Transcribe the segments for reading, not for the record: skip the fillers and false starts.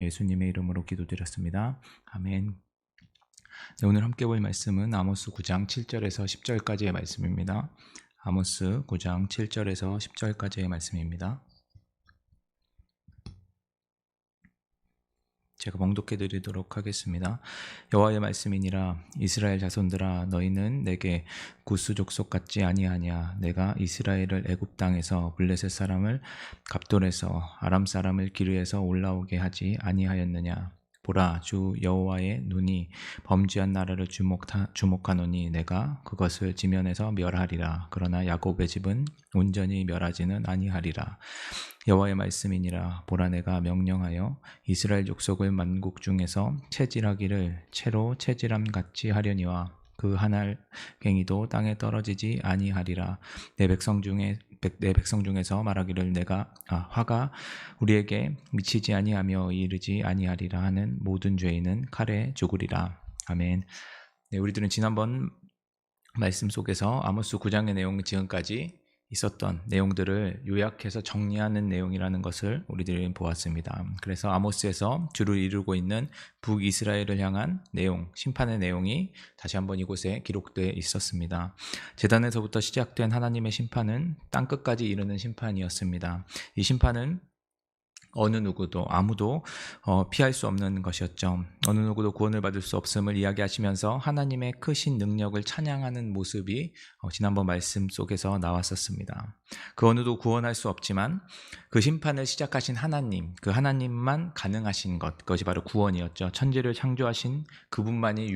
예수님의 이름으로 기도드렸습니다. 아멘. 네, 오늘 함께 볼 말씀은 아모스 9장 7절에서 10절까지의 말씀입니다. 아모스 9장 7절에서 10절까지의 말씀입니다. 제가 봉독해 드리도록 하겠습니다. 여호와의 말씀이니라. 이스라엘 자손들아, 너희는 내게 구스 족속 같지 아니하냐. 내가 이스라엘을 애굽 땅에서 블레셋 사람을 갑돌에서 아람 사람을 기르에서 올라오게 하지 아니하였느냐. 보라, 주 여호와의 눈이 범죄한 나라를 주목하노니 내가 그것을 지면에서 멸하리라. 그러나 야곱의 집은 온전히 멸하지는 아니하리라. 여호와의 말씀이니라. 보라, 내가 명령하여 이스라엘 족속을 만국 중에서 채질하기를 채로 채질함 같이 하려니와 그 한 알갱이도 땅에 떨어지지 아니하리라. 내 백성 중에서 말하기를 내가 화가 우리에게 미치지 아니하며 이르지 아니하리라 하는 모든 죄인은 칼에 죽으리라. 아멘. 네, 우리들은 지난번 말씀 속에서 아모스 9장의 내용, 지금까지 있었던 내용들을 요약해서 정리하는 내용이라는 것을 우리들이 보았습니다. 그래서 아모스에서 주를 이루고 있는 북이스라엘을 향한 내용, 심판의 내용이 다시 한번 이곳에 기록되어 있었습니다. 제단에서부터 시작된 하나님의 심판은 땅끝까지 이르는 심판이었습니다. 이 심판은 어느 누구도 아무도 피할 수 없는 것이었죠. 어느 누구도 구원을 받을 수 없음을 이야기하시면서 하나님의 크신 능력을 찬양하는 모습이 지난번 말씀 속에서 나왔었습니다. 그 어느도 구원할 수 없지만 그 심판을 시작하신 하나님, 그 하나님만 가능하신 것, 그것이 바로 구원이었죠. 천지를 창조하신 그분만이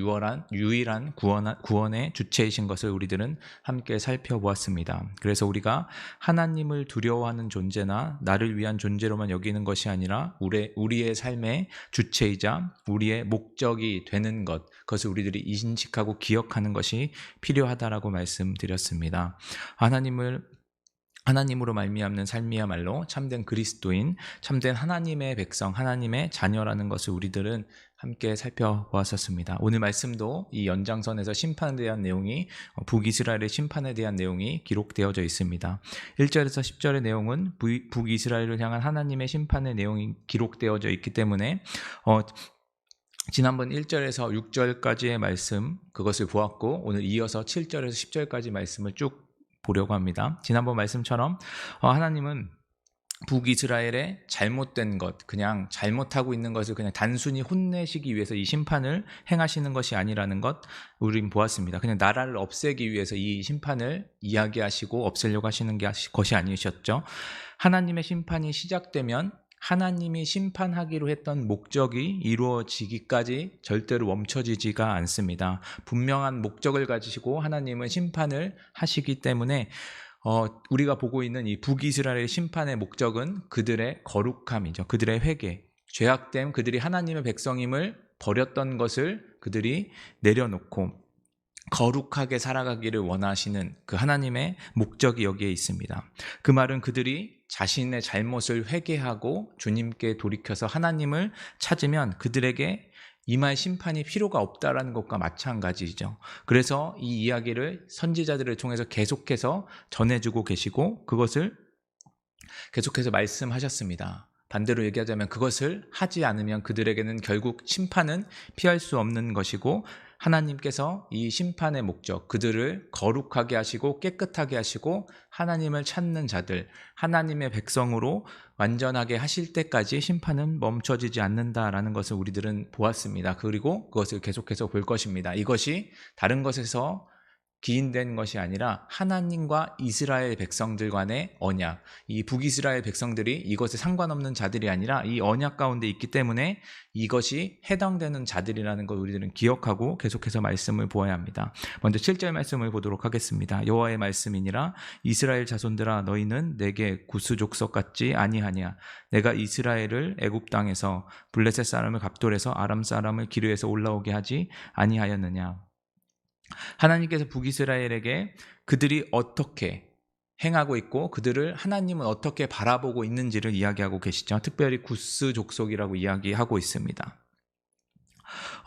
유일한 구원의 주체이신 것을 우리들은 함께 살펴보았습니다. 그래서 우리가 하나님을 두려워하는 존재나 나를 위한 존재로만 여기는 것이 아니라 우리의 삶의 주체이자 우리의 목적이 되는 것, 그것을 우리들이 인식하고 기억하는 것이 필요하다라고 말씀드렸습니다. 하나님으로 말미암는 삶이야말로 참된 그리스도인, 참된 하나님의 백성, 하나님의 자녀라는 것을 우리들은 함께 살펴보았었습니다. 오늘 말씀도 이 연장선에서 심판에 대한 내용이, 북이스라엘의 심판에 대한 내용이 기록되어져 있습니다. 1절에서 10절의 내용은 북이스라엘을 향한 하나님의 심판의 내용이 기록되어져 있기 때문에 지난번 1절에서 6절까지의 말씀, 그것을 보았고 오늘 이어서 7절에서 10절까지 말씀을 쭉 보려고 합니다. 지난번 말씀처럼 하나님은 북이스라엘의 잘못된 것, 그냥 잘못하고 있는 것을 그냥 단순히 혼내시기 위해서 이 심판을 행하시는 것이 아니라는 것 우린 보았습니다. 그냥 나라를 없애기 위해서 이 심판을 이야기하시고 없애려고 하시는 것이 아니셨죠. 하나님의 심판이 시작되면 하나님이 심판하기로 했던 목적이 이루어지기까지 절대로 멈춰지지가 않습니다. 분명한 목적을 가지시고 하나님은 심판을 하시기 때문에 우리가 보고 있는 이 북이스라엘의 심판의 목적은 그들의 거룩함이죠. 그들의 회개, 죄악됨, 그들이 하나님의 백성임을 버렸던 것을 그들이 내려놓고 거룩하게 살아가기를 원하시는 그 하나님의 목적이 여기에 있습니다. 그 말은 그들이 자신의 잘못을 회개하고 주님께 돌이켜서 하나님을 찾으면 그들에게 임할 심판이 필요가 없다라는 것과 마찬가지죠. 그래서 이 이야기를 선지자들을 통해서 계속해서 전해주고 계시고 그것을 계속해서 말씀하셨습니다. 반대로 얘기하자면 그것을 하지 않으면 그들에게는 결국 심판은 피할 수 없는 것이고 하나님께서 이 심판의 목적, 그들을 거룩하게 하시고 깨끗하게 하시고 하나님을 찾는 자들, 하나님의 백성으로 완전하게 하실 때까지 심판은 멈춰지지 않는다라는 것을 우리들은 보았습니다. 그리고 그것을 계속해서 볼 것입니다. 이것이 다른 것에서 기인된 것이 아니라 하나님과 이스라엘 백성들 간의 언약, 이 북이스라엘 백성들이 이것에 상관없는 자들이 아니라 이 언약 가운데 있기 때문에 이것이 해당되는 자들이라는 걸 우리들은 기억하고 계속해서 말씀을 보아야 합니다. 먼저 7절 말씀을 보도록 하겠습니다. 여호와의 말씀이니라. 이스라엘 자손들아, 너희는 내게 구스 족속 같지 아니하냐. 내가 이스라엘을 애굽 땅에서 블레셋 사람을 갑돌에서 아람 사람을 기르에서 올라오게 하지 아니하였느냐. 하나님께서 북이스라엘에게 그들이 어떻게 행하고 있고 그들을 하나님은 어떻게 바라보고 있는지를 이야기하고 계시죠. 특별히 구스 족속이라고 이야기하고 있습니다.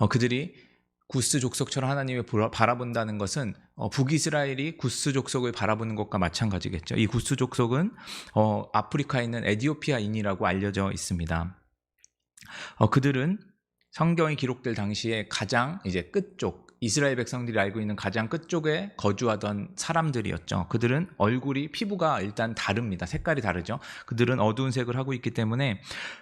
그들이 구스 족속처럼 하나님을 바라본다는 것은 북이스라엘이 구스 족속을 바라보는 것과 마찬가지겠죠. 이 구스 족속은 아프리카에 있는 에티오피아인이라고 알려져 있습니다. 그들은 성경이 기록될 당시에 가장 이제 끝쪽, 이스라엘 백성들이 알고 있는 가장 끝쪽에 거주하던 사람들이었죠. 그들은 얼굴이, 피부가 일단 다릅니다. 색깔이 다르죠. 그들은 어두운 색을 하고 있기 때문에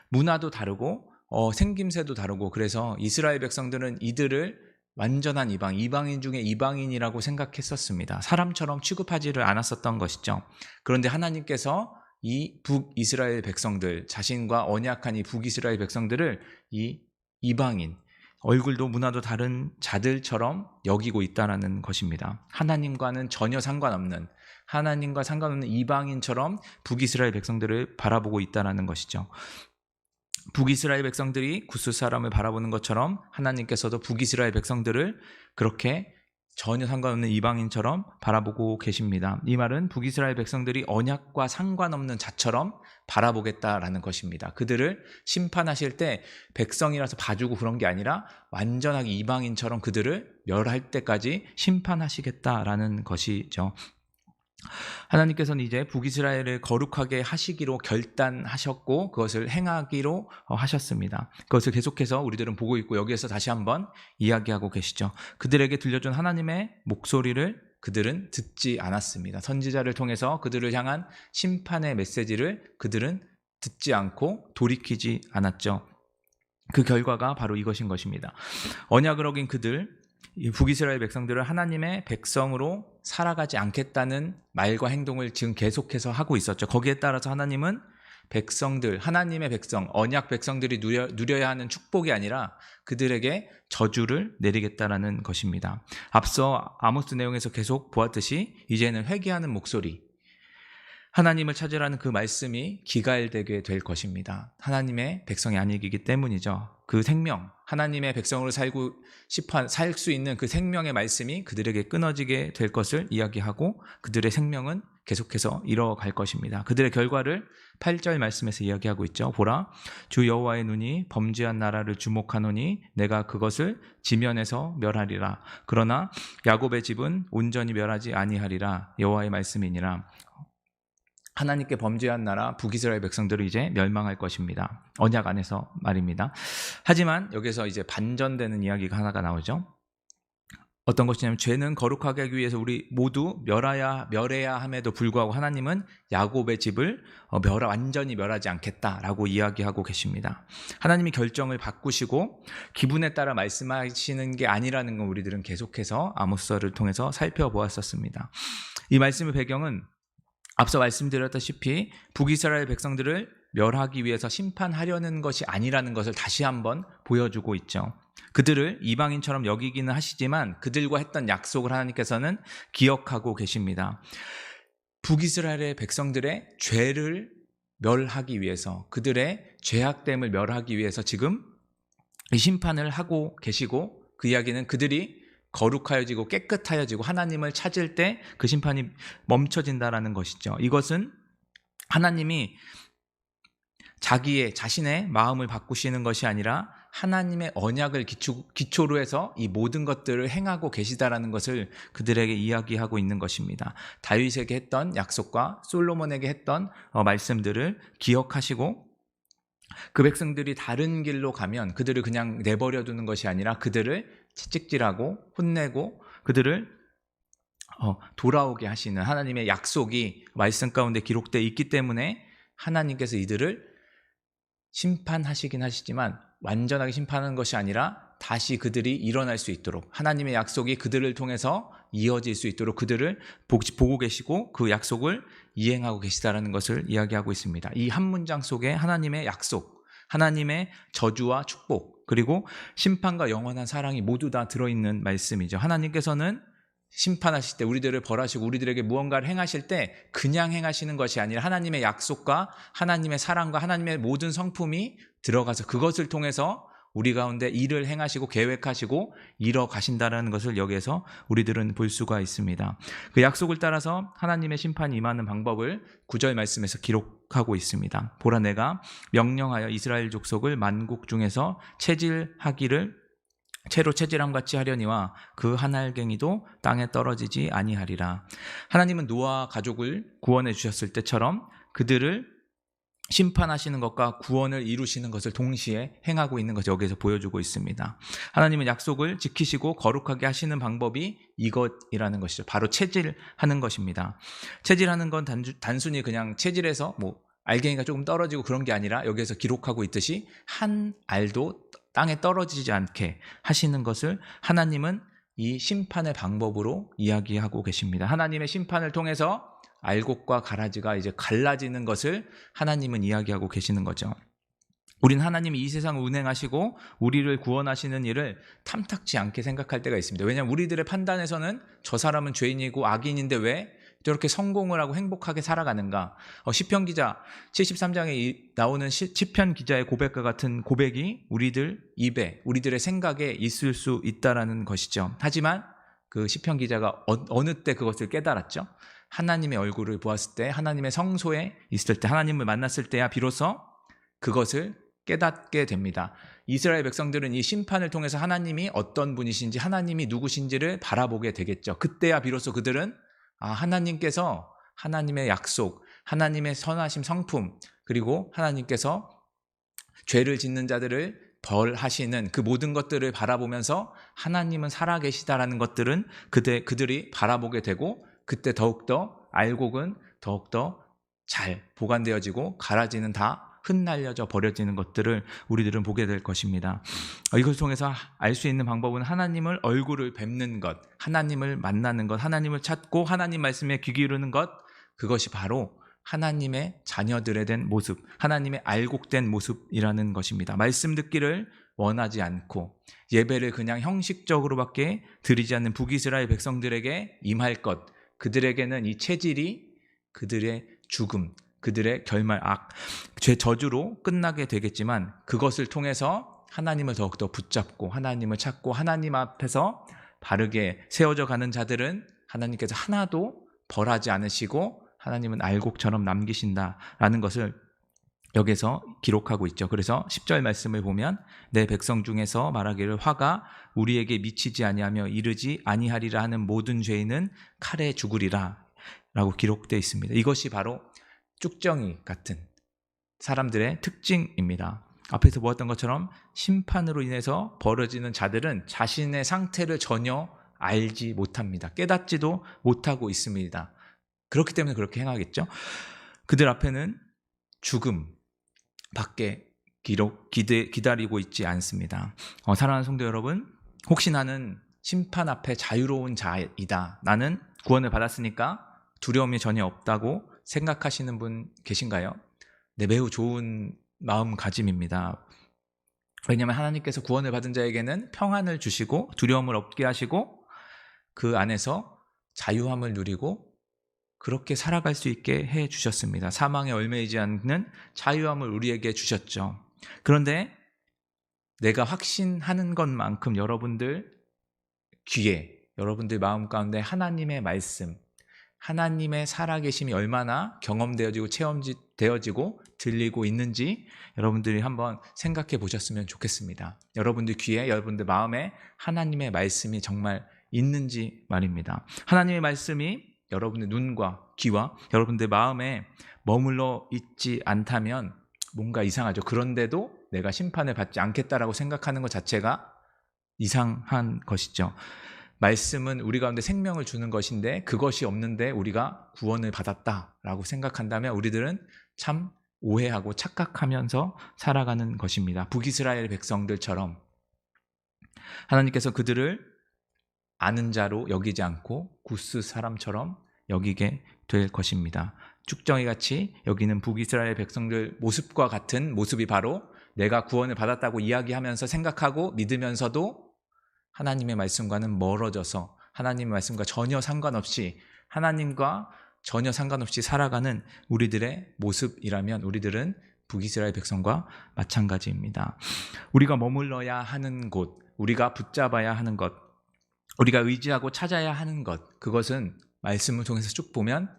문화도 다르고 생김새도 다르고, 그래서 이스라엘 백성들은 이들을 완전한 이방인 중에 이방인이라고 생각했었습니다. 사람처럼 취급하지를 않았었던 것이죠. 그런데 하나님께서 이 북이스라엘 백성들, 자신과 언약한 이 북이스라엘 백성들을 이 이방인, 얼굴도 문화도 다른 자들처럼 여기고 있다는 것입니다. 하나님과 상관없는 이방인처럼 북이스라엘 백성들을 바라보고 있다는 것이죠. 북이스라엘 백성들이 구스 사람을 바라보는 것처럼 하나님께서도 북이스라엘 백성들을 그렇게 전혀 상관없는 이방인처럼 바라보고 계십니다. 이 말은 북이스라엘 백성들이 언약과 상관없는 자처럼 바라보겠다라는 것입니다. 그들을 심판하실 때 백성이라서 봐주고 그런 게 아니라 완전하게 이방인처럼 그들을 멸할 때까지 심판하시겠다라는 것이죠. 하나님께서는 이제 북이스라엘을 거룩하게 하시기로 결단하셨고 그것을 행하기로 하셨습니다. 그것을 계속해서 우리들은 보고 있고 여기에서 다시 한번 이야기하고 계시죠. 그들에게 들려준 하나님의 목소리를 그들은 듣지 않았습니다. 선지자를 통해서 그들을 향한 심판의 메시지를 그들은 듣지 않고 돌이키지 않았죠. 그 결과가 바로 이것인 것입니다. 언약을 어긴 이 북이스라엘 백성들을 하나님의 백성으로 살아가지 않겠다는 말과 행동을 지금 계속해서 하고 있었죠. 거기에 따라서 하나님은 하나님의 백성, 언약 백성들이 누려야 하는 축복이 아니라 그들에게 저주를 내리겠다라는 것입니다. 앞서 아모스 내용에서 계속 보았듯이 이제는 회개하는 목소리, 하나님을 찾으라는 그 말씀이 기갈되게 될 것입니다. 하나님의 백성이 아니기 때문이죠. 그 생명, 하나님의 백성으로 살 수 있는 그 생명의 말씀이 그들에게 끊어지게 될 것을 이야기하고 그들의 생명은 계속해서 이뤄갈 것입니다. 그들의 결과를 8절 말씀에서 이야기하고 있죠. 보라, 주 여호와의 눈이 범죄한 나라를 주목하노니 내가 그것을 지면에서 멸하리라. 그러나 야곱의 집은 온전히 멸하지 아니하리라. 여호와의 말씀이니라. 하나님께 범죄한 나라 북이스라엘 백성들은 이제 멸망할 것입니다. 언약 안에서 말입니다. 하지만 여기서 이제 반전되는 이야기가 하나가 나오죠. 어떤 것이냐면 죄는 거룩하게 하기 위해서 우리 모두 멸해야 함에도 불구하고 하나님은 야곱의 집을 완전히 멸하지 않겠다라고 이야기하고 계십니다. 하나님이 결정을 바꾸시고 기분에 따라 말씀하시는 게 아니라는 건 우리들은 계속해서 아모스서를 통해서 살펴보았었습니다. 이 말씀의 배경은 앞서 말씀드렸다시피 북이스라엘 백성들을 멸하기 위해서 심판하려는 것이 아니라는 것을 다시 한번 보여주고 있죠. 그들을 이방인처럼 여기기는 하시지만 그들과 했던 약속을 하나님께서는 기억하고 계십니다. 북이스라엘의 백성들의 죄를 멸하기 위해서, 그들의 죄악됨을 멸하기 위해서 지금 이 심판을 하고 계시고, 그 이야기는 그들이 거룩하여지고 깨끗하여지고 하나님을 찾을 때 그 심판이 멈춰진다라는 것이죠. 이것은 하나님이 자신의 마음을 바꾸시는 것이 아니라 하나님의 언약을 기초로 해서 이 모든 것들을 행하고 계시다라는 것을 그들에게 이야기하고 있는 것입니다. 다윗에게 했던 약속과 솔로몬에게 했던 말씀들을 기억하시고 그 백성들이 다른 길로 가면 그들을 그냥 내버려 두는 것이 아니라 그들을 채찍질하고 혼내고 그들을 돌아오게 하시는 하나님의 약속이 말씀 가운데 기록되어 있기 때문에 하나님께서 이들을 심판하시긴 하시지만 완전하게 심판하는 것이 아니라 다시 그들이 일어날 수 있도록, 하나님의 약속이 그들을 통해서 이어질 수 있도록 그들을 보고 계시고 그 약속을 이행하고 계시다라는 것을 이야기하고 있습니다. 이 한 문장 속에 하나님의 약속, 하나님의 저주와 축복, 그리고 심판과 영원한 사랑이 모두 다 들어있는 말씀이죠. 하나님께서는 심판하실 때 우리들을 벌하시고 우리들에게 무언가를 행하실 때 그냥 행하시는 것이 아니라 하나님의 약속과 하나님의 사랑과 하나님의 모든 성품이 들어가서 그것을 통해서 우리 가운데 일을 행하시고 계획하시고 이뤄 가신다는 것을 여기에서 우리들은 볼 수가 있습니다. 그 약속을 따라서 하나님의 심판이 임하는 방법을 9절 말씀에서 기록하고 있습니다. 보라, 내가 명령하여 이스라엘 족속을 만국 중에서 채로 채질함 같이 하려니와 그 한 알갱이도 땅에 떨어지지 아니하리라. 하나님은 노아 가족을 구원해 주셨을 때처럼 그들을 심판하시는 것과 구원을 이루시는 것을 동시에 행하고 있는 것을 여기에서 보여주고 있습니다. 하나님은 약속을 지키시고 거룩하게 하시는 방법이 이것이라는 것이죠. 바로 체질하는 것입니다. 체질하는 건 단순히 그냥 체질에서 알갱이가 조금 떨어지고 그런 게 아니라 여기에서 기록하고 있듯이 한 알도 땅에 떨어지지 않게 하시는 것을 하나님은 이 심판의 방법으로 이야기하고 계십니다. 하나님의 심판을 통해서 알곡과 가라지가 이제 갈라지는 것을 하나님은 이야기하고 계시는 거죠. 우린 하나님이 이 세상을 운행하시고 우리를 구원하시는 일을 탐탁지 않게 생각할 때가 있습니다. 왜냐하면 우리들의 판단에서는 저 사람은 죄인이고 악인인데 왜 저렇게 성공을 하고 행복하게 살아가는가. 시편 기자 73장에 나오는 시편 기자의 고백과 같은 고백이 우리들 입에, 우리들의 생각에 있을 수 있다라는 것이죠. 하지만 그 시편 기자가 어느 때 그것을 깨달았죠? 하나님의 얼굴을 보았을 때, 하나님의 성소에 있을 때, 하나님을 만났을 때야 비로소 그것을 깨닫게 됩니다. 이스라엘 백성들은 이 심판을 통해서 하나님이 어떤 분이신지, 하나님이 누구신지를 바라보게 되겠죠. 그때야 비로소 그들은 하나님께서 하나님의 약속, 하나님의 선하심 성품, 그리고 하나님께서 죄를 짓는 자들을 벌하시는 그 모든 것들을 바라보면서 하나님은 살아계시다라는 것들은 그들이 바라보게 되고, 그때 더욱더 알곡은 더욱더 잘 보관되어지고 가라지는 다 흩날려져 버려지는 것들을 우리들은 보게 될 것입니다. 이것을 통해서 알 수 있는 방법은 하나님을 얼굴을 뵙는 것, 하나님을 만나는 것, 하나님을 찾고 하나님 말씀에 귀 기울이는 것, 그것이 바로 하나님의 자녀들에 된 모습, 하나님의 알곡된 모습이라는 것입니다. 말씀 듣기를 원하지 않고 예배를 그냥 형식적으로밖에 드리지 않는 북이스라엘 백성들에게 임할 것, 그들에게는 이 체질이 그들의 죽음, 그들의 결말, 악, 죄 저주로 끝나게 되겠지만, 그것을 통해서 하나님을 더욱더 붙잡고 하나님을 찾고 하나님 앞에서 바르게 세워져 가는 자들은 하나님께서 하나도 벌하지 않으시고 하나님은 알곡처럼 남기신다라는 것을 여기서 기록하고 있죠. 그래서 10절 말씀을 보면 내 백성 중에서 말하기를 화가 우리에게 미치지 아니하며 이르지 아니하리라 하는 모든 죄인은 칼에 죽으리라 라고 기록되어 있습니다. 이것이 바로 쭉정이 같은 사람들의 특징입니다. 앞에서 보았던 것처럼 심판으로 인해서 벌어지는 자들은 자신의 상태를 전혀 알지 못합니다. 깨닫지도 못하고 있습니다. 그렇기 때문에 그렇게 행하겠죠. 그들 앞에는 죽음 밖에 기다리고 있지 않습니다. 사랑하는 성도 여러분, 혹시 나는 심판 앞에 자유로운 자이다, 나는 구원을 받았으니까 두려움이 전혀 없다고 생각하시는 분 계신가요? 네, 매우 좋은 마음가짐입니다. 왜냐하면 하나님께서 구원을 받은 자에게는 평안을 주시고 두려움을 없게 하시고 그 안에서 자유함을 누리고 그렇게 살아갈 수 있게 해주셨습니다. 사망에 얽매이지 않는 자유함을 우리에게 주셨죠. 그런데 내가 확신하는 것만큼 여러분들 귀에, 여러분들 마음 가운데 하나님의 말씀, 하나님의 살아계심이 얼마나 경험되어지고 체험되어지고 들리고 있는지 여러분들이 한번 생각해 보셨으면 좋겠습니다. 여러분들 귀에, 여러분들 마음에 하나님의 말씀이 정말 있는지 말입니다. 하나님의 말씀이 여러분의 눈과 귀와 여러분들 마음에 머물러 있지 않다면 뭔가 이상하죠. 그런데도 내가 심판을 받지 않겠다라고 생각하는 것 자체가 이상한 것이죠. 말씀은 우리 가운데 생명을 주는 것인데 그것이 없는데 우리가 구원을 받았다라고 생각한다면 우리들은 참 오해하고 착각하면서 살아가는 것입니다. 북이스라엘 백성들처럼 하나님께서 그들을 아는 자로 여기지 않고 구스 사람처럼 여기게 될 것입니다. 쭉정이같이 여기는 북이스라엘 백성들 모습과 같은 모습이 바로 내가 구원을 받았다고 이야기하면서 생각하고 믿으면서도 하나님의 말씀과는 멀어져서 하나님의 말씀과 전혀 상관없이 하나님과 전혀 상관없이 살아가는 우리들의 모습이라면 우리들은 북이스라엘 백성과 마찬가지입니다. 우리가 머물러야 하는 곳, 우리가 붙잡아야 하는 것, 우리가 의지하고 찾아야 하는 것, 그것은 말씀을 통해서 쭉 보면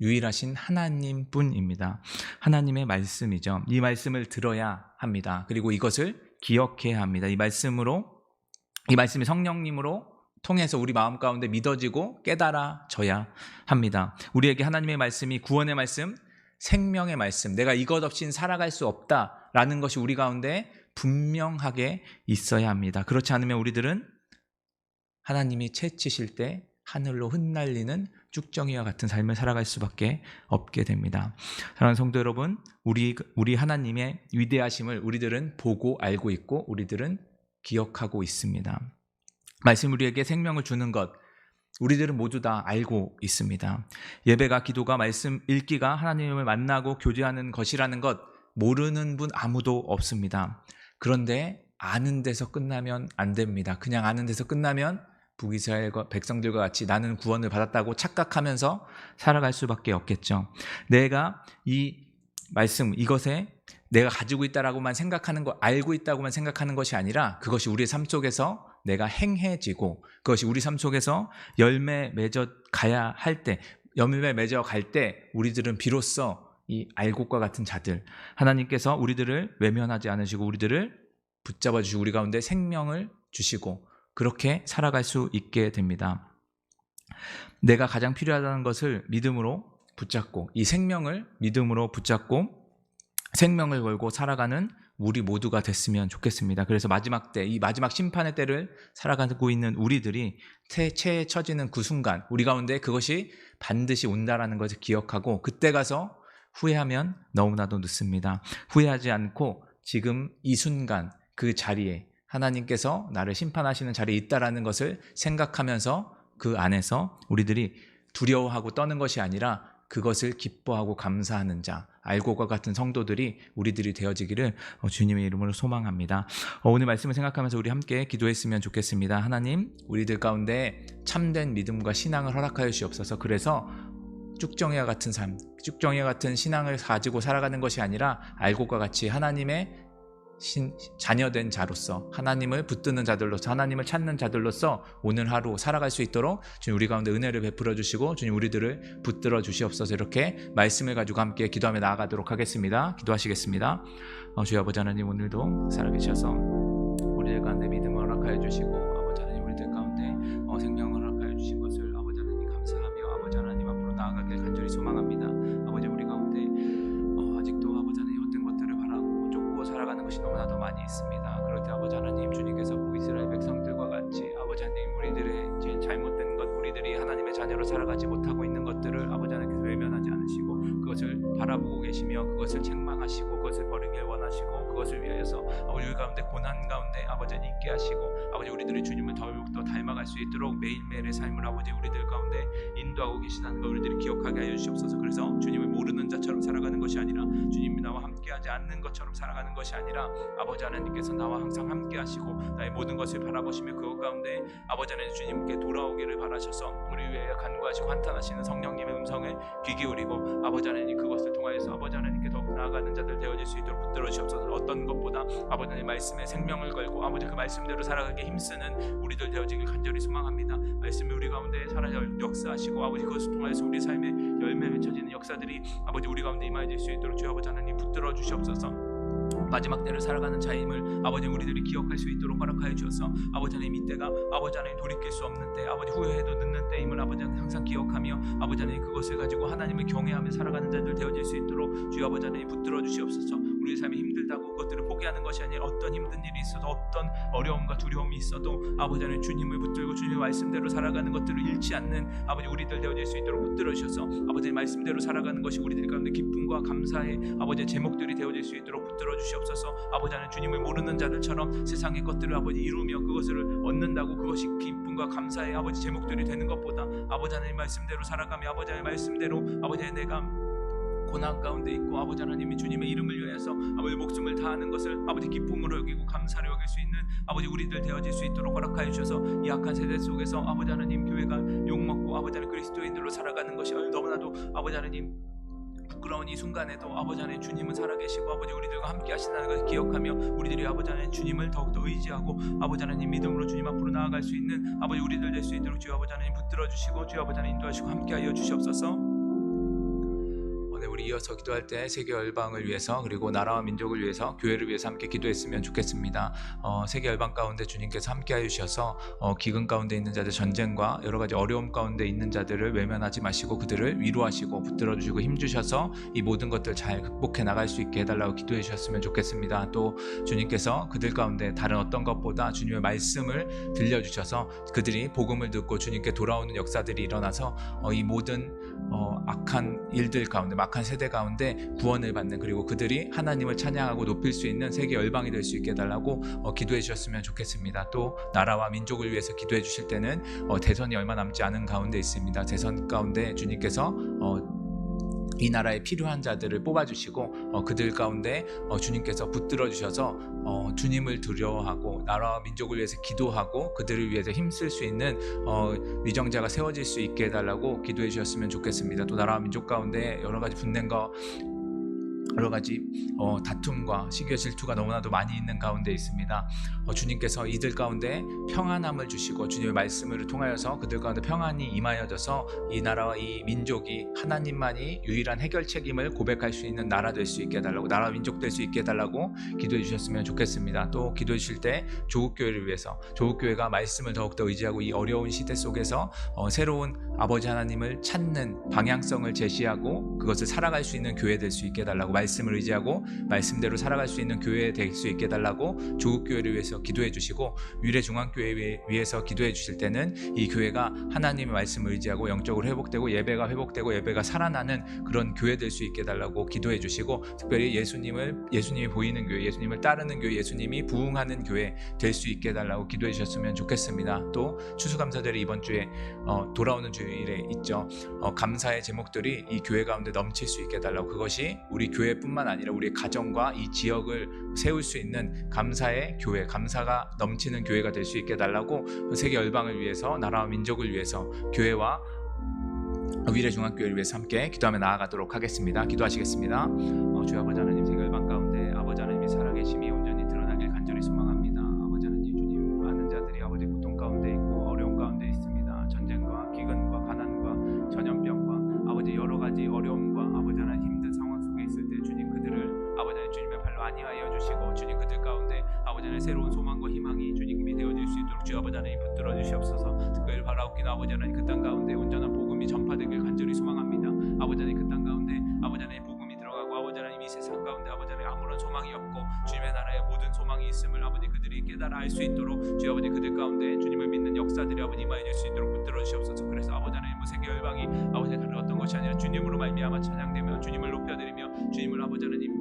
유일하신 하나님뿐입니다. 하나님의 말씀이죠. 이 말씀을 들어야 합니다. 그리고 이것을 기억해야 합니다. 이 말씀이 성령님으로 통해서 우리 마음 가운데 믿어지고 깨달아져야 합니다. 우리에게 하나님의 말씀이 구원의 말씀, 생명의 말씀, 내가 이것 없이는 살아갈 수 없다라는 것이 우리 가운데 분명하게 있어야 합니다. 그렇지 않으면 우리들은 하나님이 채치실 때 하늘로 흩날리는 쭉정이와 같은 삶을 살아갈 수밖에 없게 됩니다. 사랑하는 성도 여러분, 우리 하나님의 위대하심을 우리들은 보고 알고 있고 우리들은 기억하고 있습니다. 말씀 우리에게 생명을 주는 것, 우리들은 모두 다 알고 있습니다. 예배가, 기도가, 말씀 읽기가 하나님을 만나고 교제하는 것이라는 것 모르는 분 아무도 없습니다. 그런데 아는 데서 끝나면 안 됩니다. 그냥 아는 데서 끝나면 북이스라엘 백성들과 같이 나는 구원을 받았다고 착각하면서 살아갈 수밖에 없겠죠. 내가 이 말씀, 이것에 내가 가지고 있다라고만 생각하는 것, 알고 있다고만 생각하는 것이 아니라 그것이 우리의 삶 속에서 내가 행해지고 그것이 우리 삶 속에서 열매 맺어 가야 할 때, 열매 맺어 갈 때 우리들은 비로소 이 알곡과 같은 자들, 하나님께서 우리들을 외면하지 않으시고 우리들을 붙잡아 주시고 우리 가운데 생명을 주시고 그렇게 살아갈 수 있게 됩니다. 내가 가장 필요하다는 것을 믿음으로 붙잡고 이 생명을 믿음으로 붙잡고 생명을 걸고 살아가는 우리 모두가 됐으면 좋겠습니다. 그래서 마지막 때, 이 마지막 심판의 때를 살아가고 있는 우리들이 태체에 처지는 그 순간 우리 가운데 그것이 반드시 온다라는 것을 기억하고 그때 가서 후회하면 너무나도 늦습니다. 후회하지 않고 지금 이 순간 그 자리에 하나님께서 나를 심판하시는 자리에 있다라는 것을 생각하면서 그 안에서 우리들이 두려워하고 떠는 것이 아니라 그것을 기뻐하고 감사하는 자, 알곡과 같은 성도들이 우리들이 되어지기를 주님의 이름으로 소망합니다. 오늘 말씀을 생각하면서 우리 함께 기도했으면 좋겠습니다. 하나님, 우리들 가운데 참된 믿음과 신앙을 허락하여 주시옵소서. 그래서 쭉정이와 같은 삶, 쭉정이와 같은 신앙을 가지고 살아가는 것이 아니라 알곡과 같이 하나님의 자녀된 자로서 하나님을 붙드는 자들로서 하나님을 찾는 자들로서 오늘 하루 살아갈 수 있도록 주님 우리 가운데 은혜를 베풀어 주시고 주님 우리들을 붙들어 주시옵소서. 이렇게 말씀을 가지고 함께 기도하며 나아가도록 하겠습니다. 기도하시겠습니다. 주여 아버지 하나님, 오늘도 살아계셔서 우리들 가운데 믿음을 허락하여 주시고 아버지 하나님 우리들 가운데 생명을 허락하여 주신 것을 아버지 하나님 감사하며 아버지 하나님 앞으로 나아가길 간절히 소망합니다. 아버지 우리 가운데 아직도 아버지 하나님 어떤 것들을 바라고 쫓고 살아가는 것이 너무나도 많이 있습니다. 그럴 때 아버지 하나님, 주님께서 북이스라엘 백성들과 같이 아버지 하나님 우리들의 이제 잘못된 것, 우리들이 하나님의 자녀로 살아가지 못하고 있는 것들을 아버지 하나님께서 외면하지 않으시고 그것을 바라보고 계시며 그것을 책망하시고 그것을 버리길 원하시고 그것을 위하여서 아버지 우리 가운데 고난 가운데 아버지 있게 하시고 아버지 우리들이 주님을 더욱더 닮아갈 수 있도록 매일매일의 삶을 아버지 우리들 가운데 인도하고 계시다는 걸 우리들이 기억하게 하여 주시옵소서. 그래서 주님을 모르는 자처럼 살아가는 것이 아니라 주님이 나와 함께하지 않는 것처럼 살아가는 것이 아니라 아버지 하나님께서 나와 항상 함께 하시고 나의 모든 것을 바라보시며 그것 가운데 아버지 하나님 주님께 돌아오기를 바라셔서 우리 위해 간구하시고 한탄하시는 성령님의 음성을 귀 기울이고 아버지 하나님 그것을 통하여서 아버지 하나님께 더욱 나아가는 자들 되어질 수 있도록 붙들어 주시옵소서. 어떤 것보다 아버지 하나님 말씀에 생명을 걸고 아버지 그 말씀대로 살아가기 힘쓰는 우리들 되어지길 간절히 소망합니다. 말씀이 우리 가운데 살아 역사하시고 아버지 그것을 통하여서 우리 삶에 열매 맺혀지는 역사들이 아버지 우리 가운데 임하여질 수 있도록 주 아버지 하나님 붙들어 주시옵소서. 마지막 때를 살아가는 자임을 아버지 우리들이 기억할 수 있도록 허락하여 주셔서 아버지 하나님 이때가 아버지 하나님 돌이킬 수 없는 때, 아버지 후회해도 늦는 때임을 아버지 하나님 항상 기억하며 아버지 하나님 그것을 가지고 하나님을 경외하며 살아가는 자들 되어질 수 있도록 주 아버지 하나님 붙들어 주시옵소서. 우리의 삶이 힘들다고 그것들을 포기하는 것이 아니라 어떤 힘든 일이 있어도 어떤 어려움과 두려움이 있어도 아버지 하나님 주님을 붙들고 주님의 말씀대로 살아가는 것들을 잃지 않는 아버지 우리들 되어질 수 있도록 붙들어 주셔서 아버지 말씀대로 살아가는 것이 우리들 가운데 기쁨과 감사의 아버지 제목들이 되어질 수 있도록 붙들어 주시옵소서. 아버지 하나님 주님을 모르는 자들처럼 세상의 것들을 아버지 이루며 그것을 얻는다고 그것이 기쁨과 감사의 아버지 제목들이 되는 것보다 아버지 하나님 말씀대로 살아가며 아버지 하나님 말씀대로 아버지 하나님 내가 고난 가운데 있고 아버지 하나님이 주님의 이름을 위해서 아버지 목숨을 다하는 것을 아버지 기쁨으로 여기고 감사로 여길 수 있는 아버지 우리들 되어질 수 있도록 허락하여 주셔서 이 악한 세대 속에서 아버지 하나님 교회가 욕먹고 아버지 하나님 그리스도인들로 살아가는 것이 너무나도 아버지 하나님 부끄러운 이 순간에도 아버지 하나님 주님은 살아계시고 아버지 우리들과 함께 하신다는 것을 기억하며 우리들이 아버지 하나님 주님을 더욱더 의지하고 아버지 하나님 믿음으로 주님 앞으로 나아갈 수 있는 아버지 우리들 될 수 있도록 주 아버지 하나님 붙들어 주시고 주 아버지 하나님 인도하시고 함께 하여 주시옵소서. 우리 이어서 기도할 때 세계 열방을 위해서 그리고 나라와 민족을 위해서 교회를 위해서 함께 기도했으면 좋겠습니다. 세계 열방 가운데 주님께서 함께하여 주셔서 기근 가운데 있는 자들, 전쟁과 여러 가지 어려움 가운데 있는 자들을 외면하지 마시고 그들을 위로하시고 붙들어 주시고 힘주셔서 이 모든 것들 잘 극복해 나갈 수 있게 해달라고 기도해 주셨으면 좋겠습니다. 또 주님께서 그들 가운데 다른 어떤 것보다 주님의 말씀을 들려주셔서 그들이 복음을 듣고 주님께 돌아오는 역사들이 일어나서 이 모든 악한 일들 가운데, 악한 세대 가운데 구원을 받는, 그리고 그들이 하나님을 찬양하고 높일 수 있는 세계 열방이 될 수 있게 해달라고 기도해 주셨으면 좋겠습니다. 또 나라와 민족을 위해서 기도해 주실 때는 대선이 얼마 남지 않은 가운데 있습니다. 대선 가운데 주님께서 이 나라에 필요한 자들을 뽑아주시고 그들 가운데 주님께서 붙들어 주셔서 주님을 두려워하고 나라와 민족을 위해서 기도하고 그들을 위해서 힘쓸 수 있는 위정자가 세워질 수 있게 해달라고 기도해 주셨으면 좋겠습니다. 또 나라와 민족 가운데 여러 가지 분쟁과 여러 가지 다툼과 시기와 질투가 너무나도 많이 있는 가운데 있습니다. 주님께서 이들 가운데 평안함을 주시고 주님의 말씀을 통하여서 그들 가운데 평안이 임하여져서 이 나라와 이 민족이 하나님만이 유일한 해결책임을 고백할 수 있는 나라 될 수 있게 해달라고, 나라 민족 될 수 있게 해달라고 기도해 주셨으면 좋겠습니다. 또 기도해 주실 때 조국교회를 위해서, 조국교회가 말씀을 더욱더 의지하고 이 어려운 시대 속에서 새로운 아버지 하나님을 찾는 방향성을 제시하고 그것을 살아갈 수 있는 교회 될 수 있게 해달라고, 말씀을 의지하고 말씀대로 살아갈 수 있는 교회 될 수 있게 해달라고 조국교회를 위해서 기도해 주시고, 유래중앙교회 위해서 기도해 주실 때는 이 교회가 하나님의 말씀을 의지하고 영적으로 회복되고 예배가 살아나는 그런 교회 될 수 있게 해달라고 기도해 주시고, 특별히 예수님이 보이는 교회, 예수님을 따르는 교회, 예수님이 부흥하는 교회 될 수 있게 해달라고 기도해 주셨으면 좋겠습니다. 또 추수감사절이 이번 주에 돌아오는 주일에 있죠. 감사의 제목들이 이 교회 가운데 넘칠 수 있게 해달라고, 그것이 우리 교회뿐만 아니라 우리 가정과 이 지역을 세울 수 있는 감사의 교회, 감사가 넘치는 교회가 될 수 있게 해달라고 세계 열방을 위해서, 나라와 민족을 위해서 교회와 위례중앙교회를 위해서 함께 기도하며 나아가도록 하겠습니다. 기도하시겠습니다. 주여 아버지 하나님, 세계 열방 가운데 아버지 하나님이 살아계심이 온전히 드러나길 간절히 소망합니다. 아버지 하나님, 주님, 많은 자들이 아버지 고통 가운데 있고 어려움 가운데 있습니다. 전쟁과 기근과 가난과 전염병과 아버지 여러 가지 어려움과 아버지 하나님 힘든 상황 속에 있을 때 주님, 그들을 아버지 하나님 주님의 발로 안위하여 주시고 주님, 그들 가운데 아버지 하나님 새로운 소망과 희망이 주님이 되어질 수 있도록 주여 아버지 하나님 붙들어 주시옵소서. 특별히 바라옵기는 아버지 하나님 그 땅 가운데 온전한 복음이 전파되길 간절히 소망합니다. 아버지 하나님 그 땅 가운데 아버지 하나님 복음이 들어가고 아버지 하나님 이 세상 가운데 아버지 하나님 아무런 소망이 없고 주님의 나라에 모든 소망이 있음을 아버지 그들이 깨달아 알 수 있도록 주여 아버지 그들 가운데 주님을 믿는 역사들이 아버지 임하여질 수 있도록 붙들어 주시옵소서. 그래서 아버지 하나님 세계 열방이 아버지 다른 어떤 것이 아니라 주님으로 말미암아 찬양되며 주님을 높여드리며 주님을 아버지 하나님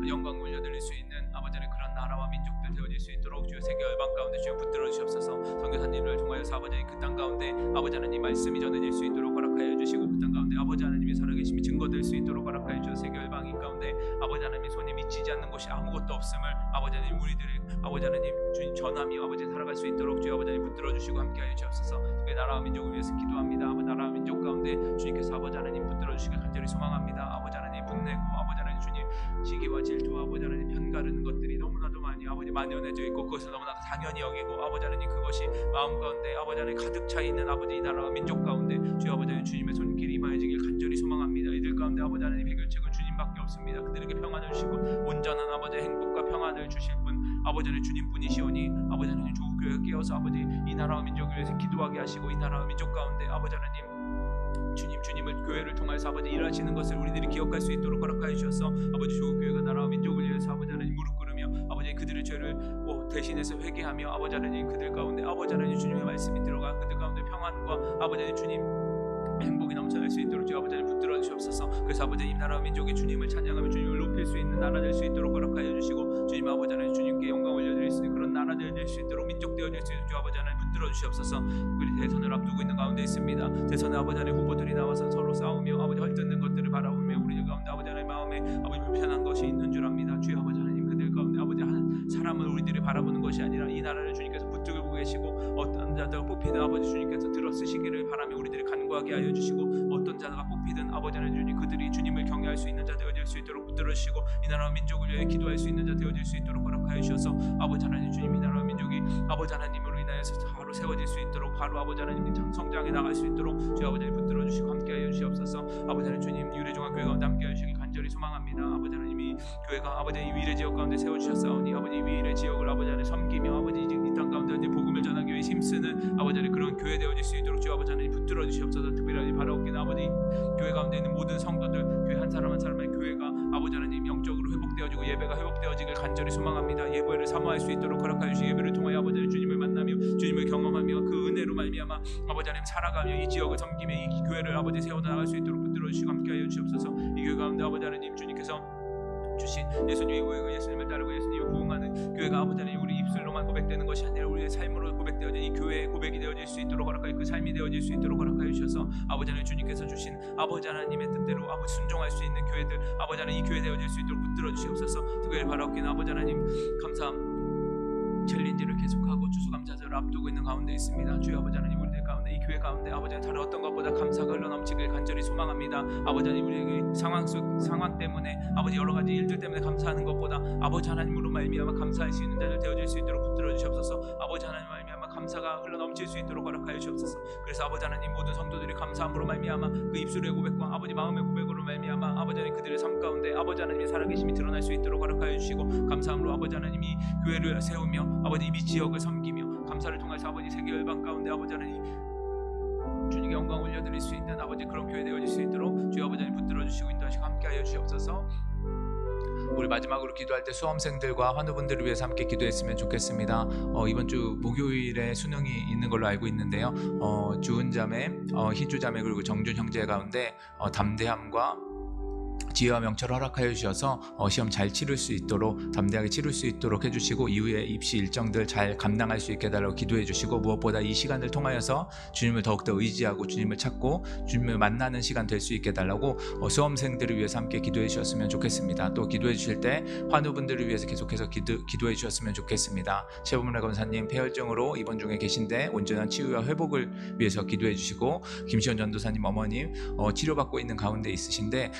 영광 올려드릴 수 있는 아버지 하나님 그런 나라와 민족들 되어질 수 있도록 주여 세계 열방 가운데 주여 붙들어 주시옵소서. 선교사님을 통하여서 아버지 하나님 그 땅 가운데 아버지 하나님 말씀이 전해질 수 있도록 허락하여 주시고, 그 땅 가운데 아버지 하나님이 살아계심이 증거될 수 있도록 허락하여 주시고, 세계 열방인 가운데 아버지 하나님의 손에 미치지 않는 곳이 아무것도 없음을 아버지 하나님 우리들이 아버지 하나님 주님 전함이 아버지 살아갈 수 있도록 주여 아버지 하나님 붙들어 주시고 함께하여 주옵소서. 특별히 나라와 민족을 위해서 기도합니다. 아버지 나라와 민족 가운데 주님께서 아버지 하나님 붙들어 주시길 간절히 소망합니다. 아버지 하나님 분내고 아버지 하나님 주님 시기와 질투와 아버지 하나님 편가르는 것들이 너무나도 많이 아버지 만연해져 있고 그것을 너무나 당연히 여기고 아버지 하나님 그것이 마음 가운데 아버지 하나님 가득 차 있는 아버지 이 나라와 민족 가운데 주여 아버지 하나님 주님의 손길이 임하여지길 간절히 소망합니다. 이들 가운데 아버지 하나님 해결책은 주님밖에 없습니다. 그들에게 평안을 주시고 온전한 아버지 행복과 평안을 주실 분 아버지 하나님 주님뿐이시오니 아버지 하나님 조국교회 깨어서 아버지 이 나라와 민족을 위해서 기도하게 하시고 이 나라와 민족 가운데 아버지 하나님 주님을 교회를 통해서 아버지 일하시는 것을 우리들이 기억할 수 있도록 허락하여 주셔서 아버지 조국교회가 나라와 민족을 위해서 아버지 하나님 무릎 꿇으며 아버지 그들의 죄를 대신해서 회개하며 아버지 하나님 그들 가운데 아버지 하나님 주님의 말씀이 들어가 그들 가운데 평안과 아버지 하나님 주님 행복이 넘쳐날 수 있도록 주 아버지 하나님 붙들어 주시옵소서. 그래서 아버지 이 나라와 민족이 주님을 찬양하며 주님을 높일 수 있는 나라 될 수 있도록 허락하여 주시고 주님 아버지 하나님 주님께 영광 올려드릴 수 있는 그런 나라 될 수 있도록 민족 되어질 수 있도록 주 아버지 하나님 붙들어 주시옵소서. 우리 대선을 앞두고 있는 가운데 있습니다. 대선에 아버지 하나님 후보들이 나와서 서로 싸우며 아버지 헐뜯는 것들을 바라보며 우리 가운데 아버지 하나님 마음에 아버지 불편한 것이 있는 줄 압니다. 주여 아버지 하나님 그들 가운데 아버지 하나님 사람을 우리들이 바라보는 것이 아니라 이 나라를 주님께서 붙들고 계시고 어떤 자들가 뽑히든 아버지 주님께서 들어쓰시기를 바라며 우리들이 간구하게 하여 주시고 어떤 자가 뽑히든 아버지 하나님 주님 그들이 주님을 경외할 수 있는 자 되어질 수 있도록 붙들어 주시고 이 나라와 민족을 위해 기도할 수 있는 자 되어질 수 있도록 허락하여 주셔서 아버지 하나님 주님 이 나라와 민족이 아버지 하나님으로 인하여서 바로 세워질 수 있도록 바로 아버지 하나님 성장해 나갈 수 있도록 주여 아버지 하나님 붙들어 주시고 함께하여 주시옵소서. 아버지 하나님 주님 유래종합교회 가운데 함께하여 주시길 간절히 소망합니다. 아버지 하나님이 교회가 아버지 하나님 위례 지역 가운데 세워주셨사오니 아버지 위례 지역을 아버지 하나님 섬기며 아버지 이 땅 가운데 이제 복음을 전하기 위해 힘쓰는 아버지 하나님 그런 교회 되어질 수 있도록 주여 아버지 하나님 붙들어 주시옵소서. 특별히 바라옵기는 아버지 교회 가운데 있는 모든 성도들 교회 한 사람 한 사람의 교회가 아버지 하나님 영적으로 회복되어지고 예배가 회복되어지길 간절히 소망합니다. 예배를 사모할 수 있도록 허락하여 주시 예배를 통하여 아버지 하나님 주님을 만나며 주님을 경험하며 그 은혜로 말미암아 아버지 하나님 살아가며 이 지역을 섬기며 이 교회를 아버지 세워나갈 수 있도록 붙들어 주시고 함께하여 주시옵소서. 이 교회 가운데 아버지 하나님 주님께서 주신 예수님의 고백을 예수님을 따르고 예수님을 부응하는 교회가 아버지 하나님 우리 입술로만 고백되는 것이 아니라 우리의 삶으로 고백되어진 이 교회의 고백이 되어질 수 있도록 허락하여 그 삶이 되어질 수 있도록 허락하여 주셔서 아버지 하나님 주님께서 주신 아버지 하나님의 뜻대로 아버지 순종할 수 있는 교회들 아버지 하나님 이 교회 되어질 수 있도록 붙들어 주시옵소서. 특별히 바라옵기는 아버지 하나님 감사합니다. 챌린지를 계속하고 추수감사절을 앞두고 있는 가운데 있습니다. 주여 아버지 하나님 우리들 가운데 이 교회 가운데 아버지 하나님 다른 어떤 것보다 감사가 흘러넘치길 간절히 소망합니다. 아버지 하나님 우리에게 상황 때문에 아버지 여러 가지 일들 때문에 감사하는 것보다 아버지 하나님으로 말미암아 감사할 수 있는 자들 되어질 수 있도록 붙들어 주시옵소서. 아버지 하나님 말미암아 감사가 흘러넘칠 수 있도록 허락하여 주옵소서. 그래서 아버지 하나님 모든 성도들이 감사함으로 말미암아 그 입술의 고백과 아버지 마음의 고백으로 말미암아 아버지 하나님 그들의 삶 가운데 아버지 하나님의 살아계심이 드러날 수 있도록 허락하여 주시고 감사함으로 아버지 하나님이 교회를 세우며 아버지 이 지역을 섬기며 감사를 통해서 아버지 세계 열방 가운데 아버지 하나님 주님께 영광 올려드릴 수 있는 아버지 그런 교회 되어질 수 있도록 주여 아버지 하나님 붙들어 주시고 인도하시고 함께하여 주시옵소서. 우리 마지막으로 기도할 때 수험생들과 환우분들을 위해서 함께 기도했으면 좋겠습니다. 이번 주 목요일에 수능이 있는 걸로 알고 있는데요. 주은자매, 희주자매 그리고 정준 형제 가운데 담대함과 지혜와 명철을 허락하여 주셔서 시험 잘 치를 수 있도록 담대하게 치를 수 있도록 해주시고 이후에 입시 일정들 잘 감당할 수 있게 해달라고 기도해 주시고 무엇보다 이 시간을 통하여서 주님을 더욱더 의지하고 주님을 찾고 주님을 만나는 시간 될 수 있게 해달라고 수험생들을 위해서 함께 기도해 주셨으면 좋겠습니다. 또 기도해 주실 때 환우분들을 위해서 계속해서 기도해 주셨으면 좋겠습니다. 최범래 권사님 폐혈증으로 입원 중에 계신데 온전한 치유와 회복을 위해서 기도해 주시고 김시원 전도사님 어머님 치료받고 있는 가운데 있으신데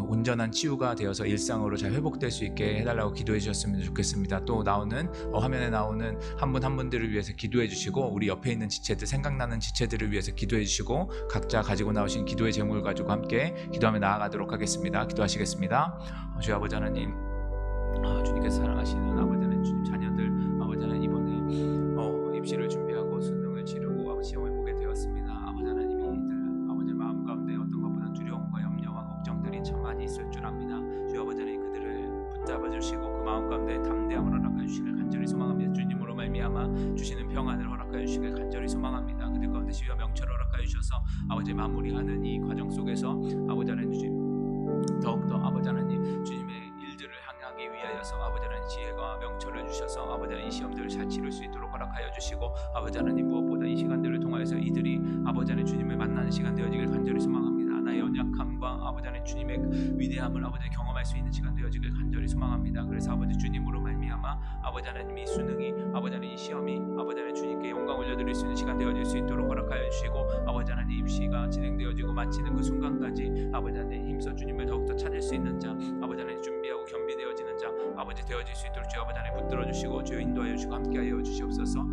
온전한 치유가 되어서 일상으로 잘 회복될 수 있게 해달라고 기도해 주셨으면 좋겠습니다. 또 나오는 화면에 나오는 한 분 한 분들을 위해서 기도해 주시고 우리 옆에 있는 지체들 생각나는 지체들을 위해서 기도해 주시고 각자 가지고 나오신 기도의 제목을 가지고 함께 기도하며 나아가도록 하겠습니다. 기도하시겠습니다. 주여 아버지 하나님 주님께서 사랑하시는 아버지 하나님 주님 자녀들 아버지 하나님 이번에 입시를 준비하고 수능을 치르고 아버지 시험을 보게 되었습니다. 아버지 하나님이 이들 아버지 마음 가운데 어떤 것보다 두려움과 염려와 걱정들이 참 많이 있을 줄 압니다. 주여 아버지 하나님 그들을 붙잡아 주시고 그 마음 가운데 담대함을 허락해 주시길 간절히 소망합니다. 주님으로 말미암아 주시는 평안을 허락해 주시길 간절히 소망합니다. 그들 가운데 지혜와 명철을 허락해 주셔서 아버지 마무리하는 이 과정 속에서 아버지 하나님 주님 더욱더 아버지 하나님 주님의 일들을 향하기 위하여서 아버지 하나님 지혜와 명철을 주셔서 아버지 하나님 이 시험들을 잘 치를 수 있도록 허락하여 주시고 아버지 하나님 무엇보다 이 시간들을 통하여서 이들이 아버지 하나님 주님을 만나는 시간 되어지길 간절히 소망합니다. 나의 연약함과 아버지 하나님 주님의 위대함을 아버지 하나님 경험할 수 있는 시간 되어지길 간절히 소망합니다. 그래서 아버지 주님으로 말미암아 아버지 하나님 이 수능이 아버지 하나님 이 시험이 아버지 하나님 주님께 영광 올려드릴 수 있는 시간 되어질 수 있도록 허락하여 주시고 아버지 하나님 입시가 진행되어지고 마치는 그 순간까지 아버지 하나님 힘써 주님을 더욱더 찾을 수 있는 자 아버지 하나님 준비하고 겸비되어지는 자 아버지 되어질 수 있도록 주여 아버지 하나님 붙들어 주시고 주여 인도하여 주시고 함께하여 주시옵소서.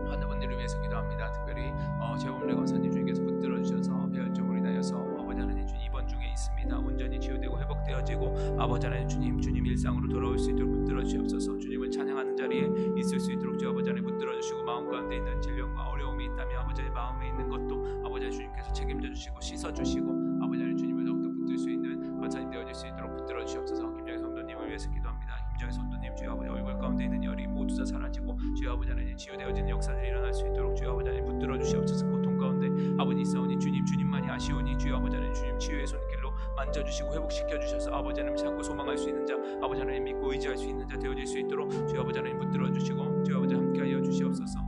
환우분들을 위해서 기도합니다. 특별히 최범래 권사님 주님께서 붙들어 주셔서 폐혈증으로 인하여서 아버지 하나님 주님 입원 중에 있습니다. 온전히 치유되고 회복되어지고 아버지 하나님 주님 일상으로 돌아올 수 있도록 붙들어 주시옵소서. 주님을 찬양하는 자리에 있을 수 있도록 주여 아버지 하나님 붙들어 주시고 마음 가운데 있는 질병과 어려움이 있다면 아버지 하나님 마음에 있는 것도 아버지 하나님 주님께서 책임져 주시고 씻어 주시고 아버지 하나님 주님을 더욱더 붙들 수 있는 권사님 되어질 수 있도록 붙들어 주시옵소서. 김정희 성도님을 위해서 기도합니다. 김정희 성도님 주여 아버지 얼굴 가운데 있는 열이 모두 다 사라지고 주여 아버지 하나님 치유되어지는 역사들이 일어날 수 있도록 주여 아버지 하나님 붙들어 주시옵소서. 고통 가운데 아버지 있사오니 주님만이 아시오니 주여 아버지 하나님 주님 치유의 손길로 만져주시고 회복시켜 주셔서 아버지 하나님 찾고 소망할 수 있는 자 아버지 하나님 믿고 의지할 수 있는 자 되어질 수 있도록 주여 아버지 하나님 붙들어 주시고 주여 아버지 함께하여 주시옵소서.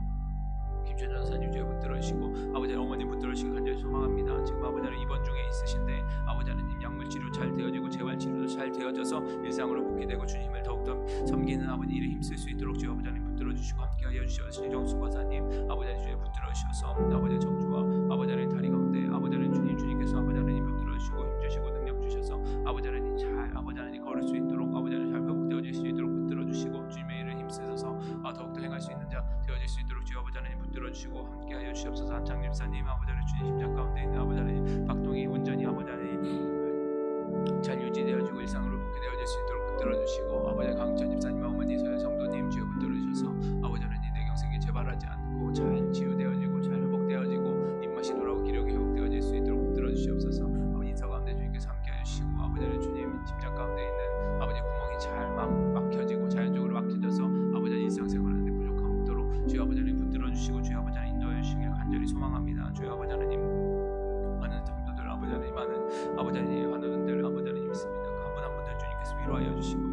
김준 전사님 주여 붙들어 주시고 아버지 어머님 붙들어 주시고 간절히 소망합니다. 지금 아버지 하나님 입원 중에 있으신데 아버지 하나님 약물 치료 잘 되어지고 재활 치료도 잘 되어져서 일상으로 복귀되고 주님을 더욱더 섬기는 아버지 일에 힘쓸 수 있도록 주여 아버지 하나님 붙들어 주시고 함께하여 주시옵소서. 신정수 권사님 아버지 하나님 주여 붙들어 주셔서 아버지 정주와 아버지 하나님 다리 가운데 아버지 하나님 주님께서 아버지 하나님 붙들어 주시고 힘주시고 능력 주셔서 아버지 하나님 잘 아버지 하나님 걸을 수 있도록 아버지 하나님 잘 회복되어질 수 있도록 붙들어 주시고 주님의 일을 힘쓰셔서 더욱더 것도 행할 수 있는 자 되어질 수 있도록 주여 아버지 하나님 붙들어 주시고 함께하여 주시옵소서. 한창 집사님 아버지 하나님 주님 심장 가운데 있는 아버지 하나님 박동희 운전이 아버지 하나님 잘 유지되어지고 일상으로 복귀되어질 수 있도록 붙들어 주시고 아버지 강천 집사님 어머니 서현 성도님 주여 붙들어 주셔서 아버지 하나님 뇌경색이 재발하지 않고 잘 치유되어지고 잘 회복되어지고 입맛이 돌아오고 기력이 회복되어질 수 있도록 붙들어 주시옵소서. 아버지 인사 가운데 주님께서 함께하여 주시고 아버지 하나님 주님 심장 가운데 있는 아버지 구멍이 잘 막혀지고 자연적으로 막혀져서 아버지 일상생활하는데 부족함 없도록 주여 아버지 하나님 붙들어 주시고 주여 아버지 하나님 인도하여 주시길 간절히 소망합니다. 주여 아버지 하나님 많은 성도들 아버지 하나님 많은 아버지 하나님 환우분들 아버지 하나님 있습니다. 한 분 한 분들 주님께서 위로하여 주시고